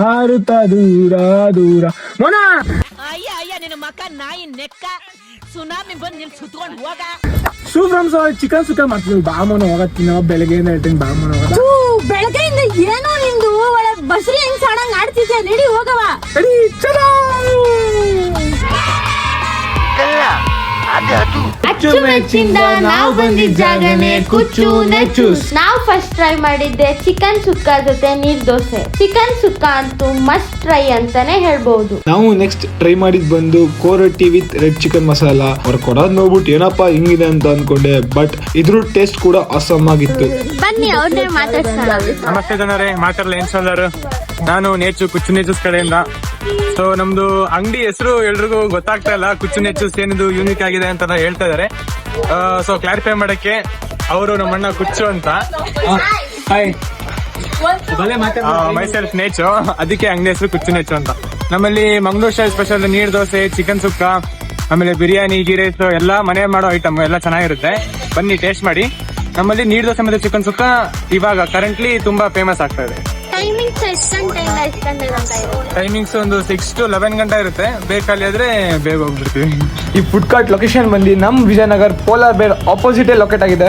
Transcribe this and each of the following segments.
ಹಾರುತ್ತ ದೂರ ದೂರ ಮೊನ ಅಯ್ಯ ನಿನ್ನ ಮಕ್ಕ ನಾಯಿ ನೆಕ್ಕ ಸುನಾಮಿ ಬಂದು ನಿಲ್ ಸುತ್ಕೊಂಡು ಹೋಗ. ಸೂಫ್ರಮ್ಸ್ ಚಿಕನ್ ಸುಕ್ಕ ಮಾಡ್ತೀವಿ. ಬಾಮನ ಹೋಗತ್ತೀನಿ ಬೆಳಗ್ಗೆಯಿಂದ ಹೇಳ್ತೀನಿ. ಬಾಮನ ಹೋಗ ಬೆಳಗ್ಗೆಯಿಂದ ಏನೋ ನಿಂದು ಒಳ್ಳೆ ಬಸ್ರಿ ಹೆಂಗ್ ಸಾಡಂಗ್ ಆಡ್ತಿದ್ಯಾ. ನಡಿ ಹೋಗವ. ಚಲೋ ಅಚ್ಚುಮೆಚ್ಚಿಂದ ನಾವು ಬಂದಿದ್ದ ಜಾಗನೇ ಕುಚ್ಚು ನೆಚ್ಚು. ನಾವು ಫಸ್ಟ್ ಟ್ರೈ ಮಾಡಿದ್ದೆ ಚಿಕನ್ ಸುಕ್ಕ ಜೊತೆ ನೀರ್ ದೋಸೆ. ಚಿಕನ್ ಸುಕ್ಕ ಅಂತೂ ಮಸ್ಟ್ ಟ್ರೈ ಅಂತಾನೆ ಹೇಳ್ಬಹುದು. ನಾವು ನೆಕ್ಸ್ಟ್ ಟ್ರೈ ಮಾಡಿದ್ ಬಂದು ಕೋರೊಟ್ಟಿ ವಿತ್ ರೆಡ್ ಚಿಕನ್ ಮಸಾಲ. ಅವ್ರು ಕೊಡೋದ್ ನೋಡ್ಬಿಟ್ಟು ಏನಪ್ಪಾ ಹಿಂಗಿದೆ ಅಂತ ಅನ್ಕೊಂಡೆ, ಬಟ್ ಇದ್ರ ಟೇಸ್ಟ್ ಕೂಡ ಅಸಮ್ ಆಗಿತ್ತು. ಬನ್ನಿ ಅವ್ರನ್ನೇ ಮಾತಾಡ್ಸೋಣ. ನಮಸ್ತೆ ಜನರೇ, ಮಾತಾಡಲ್ಲ ಏನ್ ಸೋಲಾರು. ನಾನು ನೇಚು ಕುಚ್ಚು ನೇಚೂಸ್ ಕಡೆಯಿಂದ. ಸೊ ನಮ್ದು ಅಂಗಡಿ ಹೆಸರು ಎಲ್ರಿಗೂ ಗೊತ್ತಾಗ್ತಾ ಇಲ್ಲ. ಕುಚ್ಚು ನೇಚೂಸ್ ಏನಿದು ಯೂನಿಕ್ ಆಗಿದೆ ಅಂತ ಹೇಳ್ತಾ ಇದಾರೆ. ಸೊ ಕ್ಲಾರಿಫೈ ಮಾಡಕ್ಕೆ ಅವರು ನಮ್ಮ ಅಣ್ಣ ಕುಚ್ಚು ಅಂತ, ಮೈಸೆಲ್ಫ್ ನೇಚು, ಅದಕ್ಕೆ ಅಂಗಡಿ ಹೆಸರು ಕುಚ್ಚು ನೇಚು ಅಂತ. ನಮ್ಮಲ್ಲಿ ಮಂಗಳೂರು ಸ್ಟೈಲ್ ಸ್ಪೆಷಲ್ ನೀರ್ ದೋಸೆ, ಚಿಕನ್ ಸುಕ್ಕ, ಆಮೇಲೆ ಬಿರಿಯಾನಿ, ಗೀ ರೈಸ್ ಎಲ್ಲ ಮನೆ ಮಾಡೋ ಐಟಮ್ ಎಲ್ಲ ಚೆನ್ನಾಗಿರುತ್ತೆ. ಬನ್ನಿ ಟೇಸ್ಟ್ ಮಾಡಿ. ನಮ್ಮಲ್ಲಿ ನೀರ್ ದೋಸೆ ಮತ್ತೆ ಚಿಕನ್ ಸುಕ್ಕ ಇವಾಗ ಕರೆಂಟ್ಲಿ ತುಂಬಾ ಫೇಮಸ್ ಆಗ್ತಾ ಇದೆ. ಟೈಮಿಂಗ್ಸ್ ಒಂದು 6 to 11 ಗಂಟೆ ಇರುತ್ತೆ. ಬೇಕಲ್ಲಿ ಆದ್ರೆ ಬೇಗ ಹೋಗ್ಬಿಡ್ತೀವಿ. ಈ ಫುಡ್ ಕಾರ್ಟ್ ಲೊಕೇಶನ್ ಬಂದು ನಮ್ ವಿಜಯನಗರ್ ಪೋಲಾರ್ ಬೇರ್ ಆಪೋಸಿಟ್ ಲೊಕೇಟ್ ಆಗಿದೆ.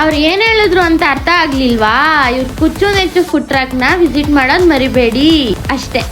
ಅವ್ರು ಏನ್ ಹೇಳಿದ್ರು ಅಂತ ಅರ್ಥ ಆಗ್ಲಿಲ್ವಾ? ಇವ್ರು ಕುಚ್ಚು ನೆಚ್ಚು ಫುಡ್ ಟ್ರಕ್ ನ ವಿಸಿಟ್ ಮಾಡೋದ್ ಮರಿಬೇಡಿ ಅಷ್ಟೇ.